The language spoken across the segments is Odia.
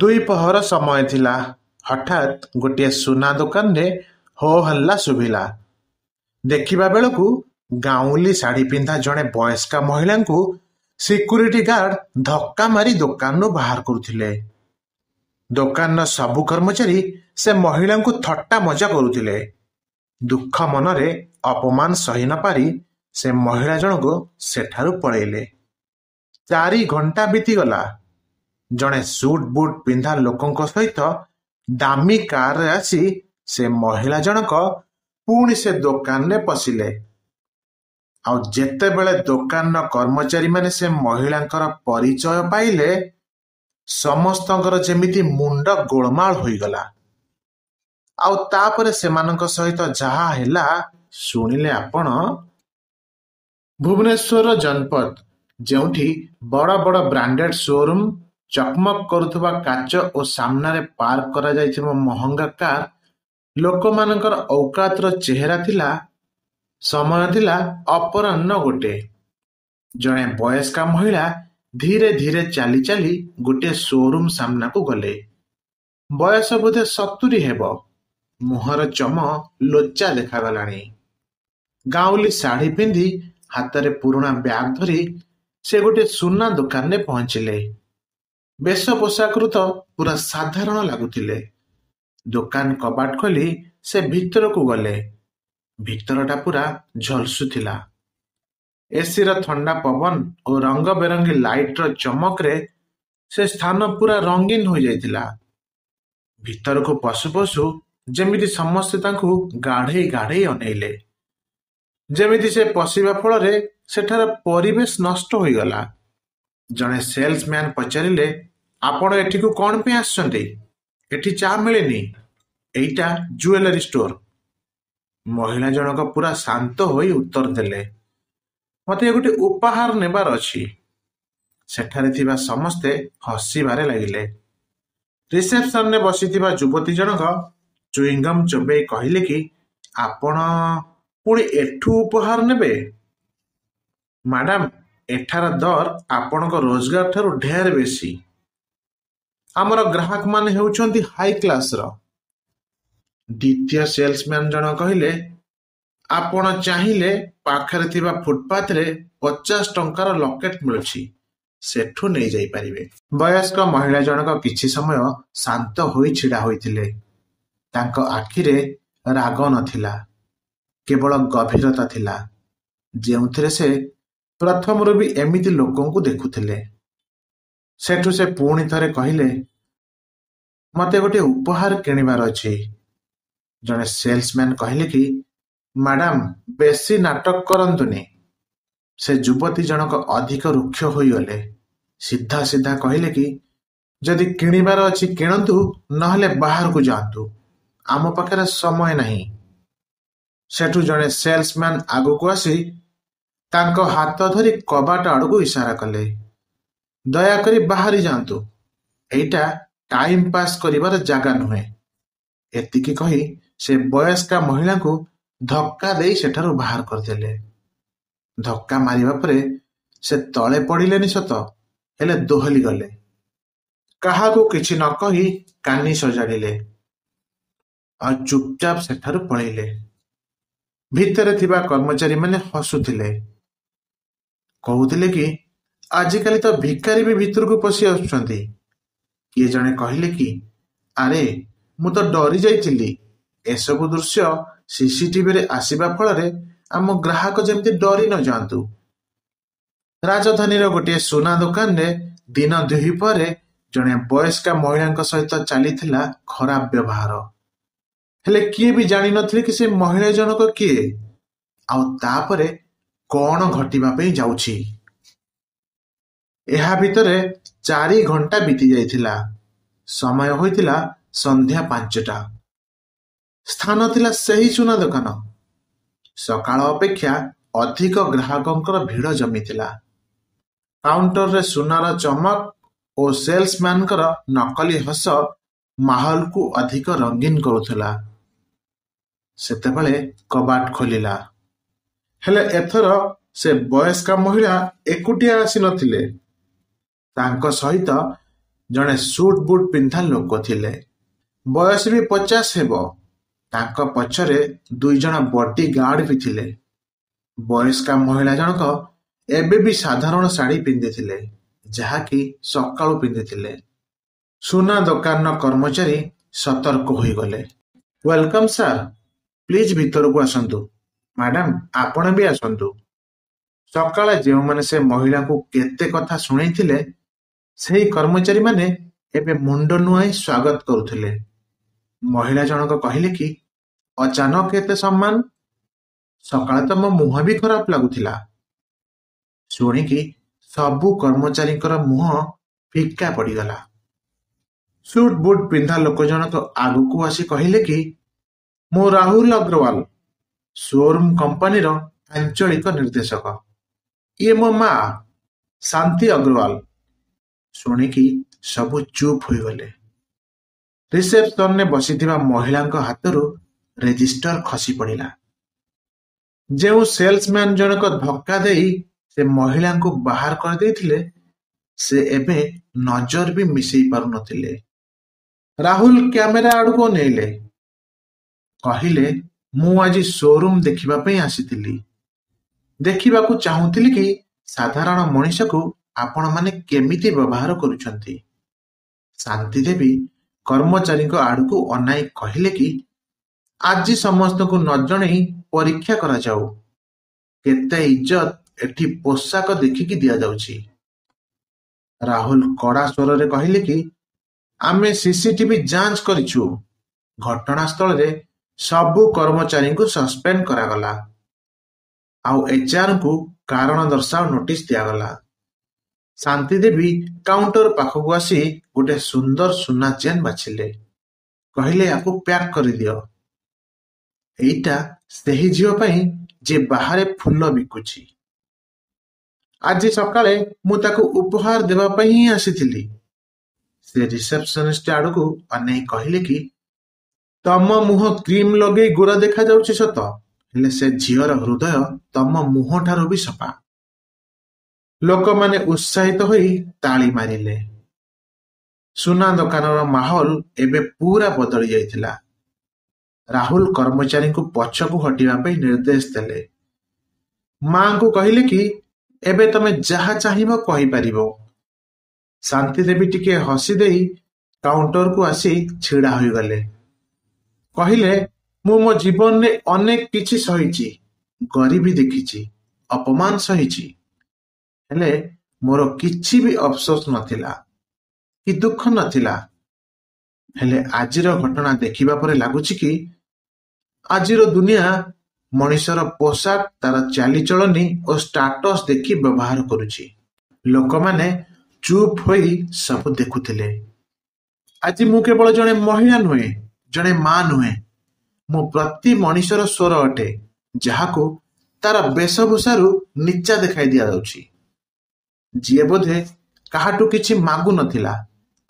ଦ୍ୱିପହର ସମୟ ଥିଲା। ହଠାତ୍ ଗୋଟିଏ ସୁନା ଦୋକାନରେ ହୋ ହଲ୍ଲା ଶୁଭିଲା। ଦେଖିବା ବେଳକୁ ଗାଉଁଲି ଶାଢ଼ୀ ପିନ୍ଧା ଜଣେ ବୟସ୍କା ମହିଳାଙ୍କୁ ସିକ୍ୟୁରିଟି ଗାର୍ଡ ଧକ୍କା ମାରି ଦୋକାନରୁ ବାହାର କରୁଥିଲେ। ଦୋକାନର ସବୁ କର୍ମଚାରୀ ସେ ମହିଳାଙ୍କୁ ଥଟ୍ଟା ମଜା କରୁଥିଲେ। ଦୁଃଖ ମନରେ ଅପମାନ ସହି ନ ପାରି ସେ ମହିଳା ଜଣକ ସେଠାରୁ ପଳେଇଲେ। 4 ଘଣ୍ଟା ବିତିଗଲା। ଜଣେ ସୁଟ୍ ବୁଟ୍ ପିନ୍ଧା ଲୋକଙ୍କ ସହିତ ଦାମୀ କାରରେ ଆସି ସେ ମହିଳା ଜଣକ ପୁଣି ସେ ଦୋକାନରେ ପଶିଲେ। ଆଉ ଯେତେବେଳେ ଦୋକାନର କର୍ମଚାରୀମାନେ ସେ ମହିଳାଙ୍କର ପରିଚୟ ପାଇଲେ, ସମସ୍ତଙ୍କର ଯେମିତି ମୁଣ୍ଡ ଗୋଳମାଳ ହୋଇଗଲା। ଆଉ ତାପରେ ସେମାନଙ୍କ ସହିତ ଯାହା ହେଲା ଶୁଣିଲେ ଆପଣ। ଭୁବନେଶ୍ୱରର ଜନପଥ, ଯେଉଁଠି ବଡ଼ ବଡ଼ ବ୍ରାଣ୍ଡେଡ୍ ଶୋରୁମ୍, ଚକମକ କରୁଥିବା କାଚ ଓ ସାମ୍ନାରେ ପାର୍କ କରାଯାଇଥିବା ମହଙ୍ଗା କାର, ଲୋକମାନଙ୍କର ଔକାତର ଚେହେରା ଥିଲା। ସମୟ ଥିଲା ଅପରାହ୍ନ 1। ଜଣେ ବୟସ୍କା ମହିଳା ଧୀରେ ଧୀରେ ଚାଲି ଚାଲି ଗୋଟିଏ ଶୋରୁମ୍ ସାମ୍ନାକୁ ଗଲେ। ବୟସ ବୋଧେ 70 ହେବ। ମୁହଁର ଚମ ଲୋଚା ଦେଖାଗଲାଣି। ଗାଉଁଲି ଶାଢ଼ୀ ପିନ୍ଧି ହାତରେ ପୁରୁଣା ବ୍ୟାଗ ଧରି ସେ ଗୋଟିଏ ସୁନା ଦୋକାନରେ ପହଞ୍ଚିଲେ। ବେଶ ପୋଷାକରୁ ତ ପୁରା ସାଧାରଣ ଲାଗୁଥିଲେ। ଦୋକାନ କବାଟ ଖୋଲି ସେ ଭିତରକୁ ଗଲେ। ଭିତରଟା ପୁରା ଝଲସୁଥିଲା। ଏସିର ଥଣ୍ଡା ପବନ ଓ ରଙ୍ଗ ବେରଙ୍ଗୀ ଲାଇଟର ଚମକରେ ସେ ସ୍ଥାନ ପୁରା ରଙ୍ଗୀନ ହୋଇଯାଇଥିଲା। ଭିତରକୁ ପଶୁ ପଶୁ ଯେମିତି ସମସ୍ତେ ତାଙ୍କୁ ଗାଢ଼େଇ ଗାଢ଼େଇ ଅନେଇଲେ। ଯେମିତି ସେ ପଶିବା ଫଳରେ ସେଠାର ପରିବେଶ ନଷ୍ଟ ହୋଇଗଲା। ଜଣେ ସେଲ୍ସମ୍ୟାନ୍ ପଚାରିଲେ, ଆପଣ ଏଠିକୁ କ'ଣ ପାଇଁ ଆସିଛନ୍ତି? ଏଠି ଚା ମିଳେନି, ଏଇଟା ଜୁଏଲାରୀ ଷ୍ଟୋର। ମହିଳା ଜଣକ ପୁରା ଶାନ୍ତ ହୋଇ ଉତ୍ତର ଦେଲେ, ମୋତେ ଗୋଟେ ଉପହାର ନେବାର ଅଛି। ସେଠାରେ ଥିବା ସମସ୍ତେ ହସିବାରେ ଲାଗିଲେ। ରିସେପସନରେ ବସିଥିବା ଯୁବତୀ ଜଣକ ଚୁଇଙ୍ଗମ୍ ଚୋବେଇ କହିଲେ କି, ଆପଣ ପୁଣି ଏଠୁ ଉପହାର ନେବେ? ମ୍ୟାଡାମ, ଏଠାର ଦର ଆପଣଙ୍କ ରୋଜଗାର ଠାରୁ ଢେର ବେଶୀ। ଆମର ଗ୍ରାହକମାନେ ହେଉଛନ୍ତି ହାଇ କ୍ଲାସର। ଦ୍ୱିତୀୟ ସେଲ୍ସମ୍ୟାନ୍ ଜଣକ କହିଲେ, ଆପଣ ଚାହିଁଲେ ପାଖରେ ଥିବା ଫୁଟପାଥରେ 50 ଟଙ୍କାର ଲକେଟ ମିଳୁଛି, ସେଠୁ ନେଇଯାଇପାରିବେ। ବୟସ୍କ ମହିଳା ଜଣକ କିଛି ସମୟ ଶାନ୍ତ ହୋଇ ଛିଡ଼ା ହୋଇଥିଲେ। ତାଙ୍କ ଆଖିରେ ରାଗ ନଥିଲା, କେବଳ ଗଭୀରତା ଥିଲା, ଯେଉଁଥିରେ ସେ ପ୍ରଥମରୁ ବି ଏମିତି ଲୋକଙ୍କୁ ଦେଖୁଥିଲେ। ସେଠୁ ସେ ପୁଣି ଥରେ କହିଲେ, ମୋତେ ଗୋଟିଏ ଉପହାର କିଣିବାର ଅଛି। ଜଣେ ସେଲ୍ସମ୍ୟାନ୍ କହିଲେ କି, ମ୍ୟାଡାମ, ବେଶୀ ନାଟକ କରନ୍ତୁନି। ସେ ଯୁବତୀ ଜଣକ ଅଧିକ ରୁକ୍ଷ ହୋଇଗଲେ। ସିଧା ସିଧା କହିଲେ କି, ଯଦି କିଣିବାର ଅଛି କିଣନ୍ତୁ, ନହେଲେ ବାହାରକୁ ଯାଆନ୍ତୁ, ଆମ ପାଖରେ ସମୟ ନାହିଁ। ସେଠୁ ଜଣେ ସେଲ୍ସମ୍ୟାନ୍ ଆଗକୁ ଆସି ତାଙ୍କ ହାତ ଧରି କବାଟ ଆଡ଼କୁ ଇସାରା କଲେ, ଦୟାକରି ବାହାରି ଯାଆନ୍ତୁ, ଏଇଟା ଟାଇମ୍ ପାସ୍ କରିବାର ଜାଗା ନୁହେଁ। ଏତିକି କହି ସେ ବୟସ୍କା ମହିଳାଙ୍କୁ ଧକ୍କା ଦେଇ ସେଠାରୁ ବାହାର କରିଦେଲେ। ଧକ୍କା ମାରିବା ପରେ ସେ ତଳେ ପଡ଼ିଲେନି ସତ, ହେଲେ ଦୋହଲି ଗଲେ। କାହାକୁ କିଛି ନ କହି କାନି ସଜାଡ଼ିଲେ ଆଉ ଚୁପଚାପ ସେଠାରୁ ପଳେଇଲେ। ଭିତରେ ଥିବା କର୍ମଚାରୀମାନେ ହସୁଥିଲେ। କହୁଥିଲେ କି, ଆଜିକାଲି ତ ଭିକାରୀ ବି ଭିତରକୁ ପଶି ଆସୁଛନ୍ତି। କିଏ ଜଣେ କହିଲେ କି, ଆରେ ମୁଁ ତ ଡରି ଯାଇଥିଲି। ଏସବୁ ଦୃଶ୍ୟ ସିସିଟିଭିରେ ଆସିବା ଫଳରେ ଆମ ଗ୍ରାହକ ଯେମିତି ଡରି ନ ଯାଆନ୍ତୁ। ରାଜଧାନୀର ଗୋଟିଏ ସୁନା ଦୋକାନରେ ଦିନ 2 ପରେ ଜଣେ ବୟସ୍କା ମହିଳାଙ୍କ ସହିତ ଚାଲିଥିଲା ଖରାପ ବ୍ୟବହାର। ହେଲେ କିଏ ବି ଜାଣିନଥିଲେ କି ସେ ମହିଳା ଜଣକ କିଏ, ଆଉ ତାପରେ କ'ଣ ଘଟିବା ପାଇଁ ଯାଉଛି। ଏହା ଭିତରେ 4 ଘଣ୍ଟା ବିତି ଯାଇଥିଲା। ସମୟ ହୋଇଥିଲା ସନ୍ଧ୍ୟା 5ଟା। ସ୍ଥାନ ଥିଲା ସେହି ସୁନା ଦୋକାନ। ସକାଳ ଅପେକ୍ଷା ଅଧିକ ଗ୍ରାହକଙ୍କର ଭିଡ଼ ଜମିଥିଲା। କାଉଣ୍ଟରରେ ସୁନାର ଚମକ ଓ ସେଲ୍ସମ୍ୟାନଙ୍କର ନକଲି ହସ ମାହୋଲକୁ ଅଧିକ ରଙ୍ଗୀନ କରୁଥିଲା। ସେତେବେଳେ କବାଟ ଖୋଲିଲା। ହେଲେ ଏଥର ସେ ବୟସ୍କା ମହିଳା ଏକୁଟିଆ ଆସିନଥିଲେ। ତାଙ୍କ ସହିତ ଜଣେ ସୁଟ୍ ବୁଟ୍ ପିନ୍ଧା ଲୋକ ଥିଲେ। ବୟସ ବି 50 ହେବ। ତାଙ୍କ ପଛରେ 2 ଜଣ ବଡି ଗାର୍ଡ ବି ଥିଲେ। ବୟସ୍କା ମହିଳା ଜଣକ ଏବେ ବି ସାଧାରଣ ଶାଢ଼ୀ ପିନ୍ଧିଥିଲେ, ଯାହାକି ସକାଳୁ ପିନ୍ଧିଥିଲେ। ସୁନା ଦୋକାନର କର୍ମଚାରୀ ସତର୍କ ହୋଇଗଲେ। ୱେଲକମ୍ ସାର୍, ପ୍ଲିଜ୍ ଭିତରକୁ ଆସନ୍ତୁ। ମ୍ୟାଡାମ, ଆପଣ ବି ଆସନ୍ତୁ। ସକାଳେ ଯେଉଁମାନେ ସେ ମହିଳାଙ୍କୁ କେତେ କଥା ଶୁଣେଇଥିଲେ, ସେହି କର୍ମଚାରୀମାନେ ଏବେ ମୁଣ୍ଡ ନୁଆଁଇ ସ୍ୱାଗତ କରୁଥିଲେ। ମହିଳା ଜଣକ କହିଲେ କି, ଅଚାନକ ଏତେ ସମ୍ମାନ? ସକାଳେ ତ ମୋ ମୁହଁ ବି ଖରାପ ଲାଗୁଥିଲା। ଶୁଣିକି ସବୁ କର୍ମଚାରୀଙ୍କର ମୁହଁ ଫିକା ପଡ଼ିଗଲା। ସୁଟ୍ ବୁଟ୍ ପିନ୍ଧା ଲୋକ ଜଣକ ଆଗକୁ ଆସି କହିଲେ କି, ମୁଁ ରାହୁଲ ଅଗ୍ରୱାଲ, ଶୋରୁମ କମ୍ପାନୀର ଆଞ୍ଚଳିକ ନିର୍ଦ୍ଦେଶକ। ଇଏ ମୋ ମା ଶାନ୍ତି ଅଗ୍ରୱାଲ। ଶୁଣିକି ସବୁ ଚୁପ୍ ହୋଇଗଲେ। ରିସେପସନରେ ବସିଥିବା ମହିଳାଙ୍କ ହାତରୁ ରେଜିଷ୍ଟର ଖସି ପଡ଼ିଲା। ଯେଉଁ ସେଲ୍ସମ୍ୟାନ ଜଣକ ଧକ୍କା ଦେଇ ସେ ମହିଳାଙ୍କୁ ବାହାର କରିଦେଇଥିଲେ, ସେ ଏବେ ନଜର ବି ମିଶେଇ ପାରୁନଥିଲେ। ରାହୁଲ କ୍ୟାମେରା ଆଡ଼କୁ ଅନେଇଲେ। କହିଲେ, ମୁଁ ଆଜି ଶୋରୁମ ଦେଖିବା ପାଇଁ ଆସିଥିଲି। ଦେଖିବାକୁ ଚାହୁଁଥିଲି କି ସାଧାରଣ ମଣିଷକୁ ଆପଣମାନେ କେମିତି ବ୍ୟବହାର କରୁଛନ୍ତି। ଶାନ୍ତି ଦେବୀ କର୍ମଚାରୀଙ୍କ ଆଡ଼କୁ ଅନାଇ କହିଲେ କି, ଆଜି ସମସ୍ତଙ୍କୁ ନ ଜଣେଇ ପରୀକ୍ଷା କରାଯାଉ। କେତେ ଇଜ୍ଜତ ଏଠି ପୋଷାକ ଦେଖିକି ଦିଆଯାଉଛି। ରାହୁଲ କଡ଼ା ସ୍ୱରରେ କହିଲେ କି, ଆମେ ସିସିଟିଭି ଯାଞ୍ଚ କରିଛୁ। ଘଟଣାସ୍ଥଳରେ ସବୁ କର୍ମଚାରୀଙ୍କୁ ସସ୍ପେଣ୍ଡ କରାଗଲା। ଆଉ ଏଚ୍ଆର୍ଙ୍କୁ କାରଣ ଦର୍ଶାଅ ନୋଟିସ ଦିଆଗଲା। ଶାନ୍ତି ଦେବୀ କାଉଣ୍ଟର ପାଖକୁ ଆସି ଗୋଟେ ସୁନ୍ଦର ସୁନା ଚେନ୍ ବାଛିଲେ। କହିଲେ, ୟାକୁ ପ୍ୟାକ୍ କରିଦିଅ। ଏଇଟା ସେହି ଝିଅ ପାଇଁ ଯେ ବାହାରେ ଫୁଲ ବିକୁଛି। ଆଜି ସକାଳେ ମୁଁ ତାକୁ ଉପହାର ଦେବା ପାଇଁ ହିଁ ଆସିଥିଲି। ସେ ରିସେପସନିଷ୍ଟ ଆଡ଼କୁ ଅନେଇ କହିଲେ କି, ତମ ମୁହଁ କ୍ରିମ ଲଗେଇ ଗୋରା ଦେଖାଯାଉଛି ସତ, ହେଲେ ସେ ଝିଅର ହୃଦୟ ତମ ମୁହଁଠାରୁ ବି ସଫା। ଲୋକମାନେ ଉତ୍ସାହିତ ହୋଇ ତାଳି ମାରିଲେ। ସୁନା ଦୋକାନର ମାହୋଲ ଏବେ ପୁରା ବଦଳି ଯାଇଥିଲା। ରାହୁଲ କର୍ମଚାରୀଙ୍କୁ ପଛକୁ ହଟିବା ପାଇଁ ନିର୍ଦ୍ଦେଶ ଦେଲେ। ମାଙ୍କୁ କହିଲେ କି, ଏବେ ତମେ ଯାହା ଚାହିଁବ କହିପାରିବ। ଶାନ୍ତି ଦେବୀ ଟିକେ ହସି ଦେଇ କାଉଣ୍ଟରକୁ ଆସି ଛିଡ଼ା ହୋଇଗଲେ। କହିଲେ, ମୁଁ ମୋ ଜୀବନରେ ଅନେକ କିଛି ସହିଛି, ଗରିବୀ ଦେଖିଛି, ଅପମାନ ସହିଛି, ହେଲେ ମୋର କିଛି ବି ଅଫସୋସ ନଥିଲା କି ଦୁଃଖ ନଥିଲା। ହେଲେ ଆଜିର ଘଟଣା ଦେଖିବା ପରେ ଲାଗୁଛି କି ଆଜିର ଦୁନିଆ ମଣିଷର ପୋଷାକ, ତାର ଚାଲିଚଳନି ଓ ଷ୍ଟାଟସ ଦେଖି ବ୍ୟବହାର କରୁଛି। ଲୋକମାନେ ଚୁପ୍ ହୋଇ ସବୁ ଦେଖୁଥିଲେ। ଆଜି ମୁଁ କେବଳ ଜଣେ ମହିଳା ନୁହେଁ, ଜଣେ ମା ନୁହେଁ, ମୁଁ ପ୍ରତି ମଣିଷର ସ୍ୱର ଅଟେ, ଯାହାକୁ ତାର ବେଶଭୂଷାରୁ ନିଚା ଦେଖାଇ ଦିଆଯାଉଛି। ଯିଏ ବୋଧେ କାହାଠୁ କିଛି ମାଗୁ ନଥିଲା,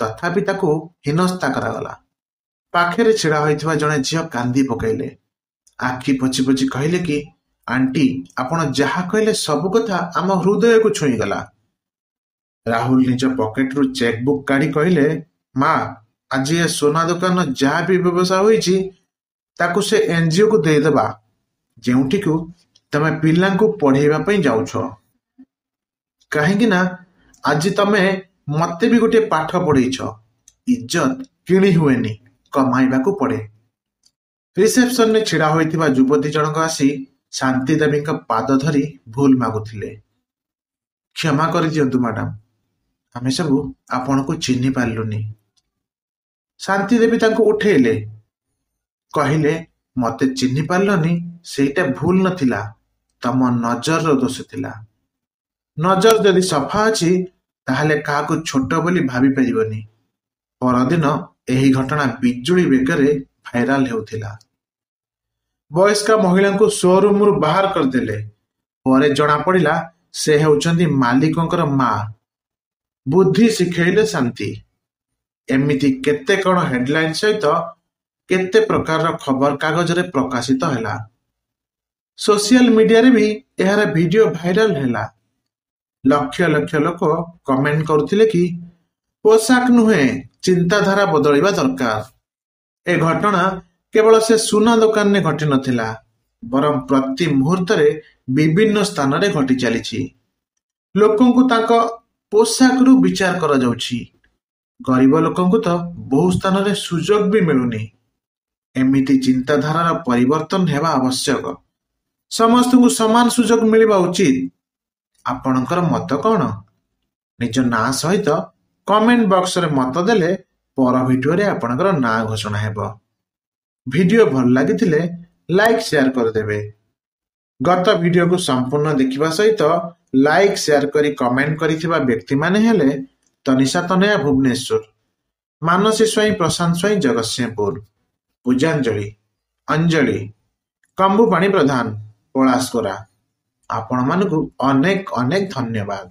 ତଥାପି ତାକୁ ହୀନସ୍ତା କରାଗଲା। ପାଖରେ ଛିଡ଼ା ହୋଇଥିବା ଜଣେ ଝିଅ କାନ୍ଦି ପକାଇଲେ। ଆଖି ପୋଛି ପୋଛି କହିଲେ କି, ଆଣ୍ଟି, ଆପଣ ଯାହା କହିଲେ ସବୁ କଥା ଆମ ହୃଦୟକୁ ଛୁଇଁଗଲା। ରାହୁଲ ନିଜ ପକେଟରୁ ଚେକ୍ ବୁକ୍ କାଢ଼ି କହିଲେ, ମା, ଆଜି ଏ ସୁନା ଦୋକାନ ଯାହା ବି ବ୍ୟବସାୟ ହୋଇଛି ତାକୁ ସେ ଏନଜିଓକୁ ଦେଇଦେବା, ଯେଉଁଠିକୁ ତମେ ପିଲାଙ୍କୁ ପଢ଼େଇବା ପାଇଁ ଯାଉଛ। କାହିଁକି ନା ଆଜି ତମେ ମତେ ବି ଗୋଟିଏ ପାଠ ପଢ଼େଇଛ। ଇଜ୍ଜତ କିଣି ହୁଏନି, କମାଇବାକୁ ପଡ଼େ। ରିସେପସନରେ ଛିଡ଼ା ହୋଇଥିବା ଯୁବତୀ ଜଣକ ଆସି ଶାନ୍ତି ଦେବୀଙ୍କ ପାଦ ଧରି ଭୁଲ ମାଗୁଥିଲେ। କ୍ଷମା କରିଦିଅନ୍ତୁ ମ୍ୟାଡାମ, ଆମେ ସବୁ ଆପଣଙ୍କୁ ଚିହ୍ନି ପାରିଲୁନି। ଶାନ୍ତି ଦେବୀ ତାଙ୍କୁ ଉଠେଇଲେ। କହିଲେ, ମତେ ଚିହ୍ନି ପାରିଲନି, ସେଇଟା ଭୁଲ ନଥିଲା, ତମ ନଜରର ଦୋଷ ଥିଲା। ନଜର ଯଦି ସଫା ଅଛି, ତାହେଲେ କାହାକୁ ଛୋଟ ବୋଲି ଭାବି ପାରିବନି। ପରଦିନ ଏହି ଘଟଣା ବିଜୁଳି ବେଗରେ ଭାଇରାଲ ହେଉଥିଲା। ବୟସ୍କା ମହିଳାଙ୍କୁ ଶୋରୁମରୁ ବାହାର କରିଦେଲେ। ପରେ ଜଣାପଡ଼ିଲା ସେ ହେଉଛନ୍ତି ମାଲିକଙ୍କର ମା। ବୁଦ୍ଧି ଶିଖେଇଲେ ଶାନ୍ତି। ଏମିତି କେତେ କଣ ହେଡଲାଇନ ସହିତ କେତେ ପ୍ରକାରର ଖବର କାଗଜରେ ପ୍ରକାଶିତ ହେଲା। ସୋସିଆଲ ମିଡିଆରେ ବି ଏହାର ଭିଡିଓ ଭାଇରାଲ ହେଲା। ଲକ୍ଷ ଲକ୍ଷ ଲୋକ କମେଣ୍ଟ କରୁଥିଲେ କି, ପୋଷାକ ନୁହେଁ, ଚିନ୍ତାଧାରା ବଦଳିବା ଦରକାର। ଏ ଘଟଣା କେବଳ ସେ ସୁନା ଦୋକାନରେ ଘଟିନଥିଲା, ବରଂ ପ୍ରତି ମୁହୂର୍ତ୍ତରେ ବିଭିନ୍ନ ସ୍ଥାନରେ ଘଟି ଚାଲିଛି। ଲୋକଙ୍କୁ ତାଙ୍କ ପୋଷାକରୁ ବିଚାର କରାଯାଉଛି। ଗରିବ ଲୋକଙ୍କୁ ତ ବହୁ ସ୍ଥାନରେ ସୁଯୋଗ ବି ମିଳୁନି। ଏମିତି ଚିନ୍ତାଧାରାର ପରିବର୍ତ୍ତନ ହେବା ଆବଶ୍ୟକ। ସମସ୍ତଙ୍କୁ ସମାନ ସୁଯୋଗ ମିଳିବା ଉଚିତ। ଆପଣଙ୍କର ମତ କ'ଣ? ନିଜ ନାଁ ସହିତ କମେଣ୍ଟ ବକ୍ସରେ ମତ ଦେଲେ ପର ଭିଡିଓରେ ଆପଣଙ୍କର ନାଁ ଘୋଷଣା ହେବ। ଭିଡିଓ ଭଲ ଲାଗିଥିଲେ ଲାଇକ୍ ସେୟାର କରିଦେବେ। ଗତ ଭିଡିଓକୁ ସମ୍ପୂର୍ଣ୍ଣ ଦେଖିବା ସହିତ ଲାଇକ୍ ସେୟାର କରି କମେଣ୍ଟ କରିଥିବା ବ୍ୟକ୍ତିମାନେ ହେଲେ ତନିଷା ତନୟା ଭୁବନେଶ୍ୱର, ମାନସୀ ସ୍ୱାଇଁ ପ୍ରଶାନ୍ତ ସ୍ୱାଇଁ ଜଗତସିଂହପୁର, ପୂଜାଞ୍ଜଳି ଅଞ୍ଜଳି କମ୍ବୁପାଣି ପ୍ରଧାନ ପଳାଶକୋରା। ଆପଣମାନଙ୍କୁ ଅନେକ ଅନେକ ଧନ୍ୟବାଦ।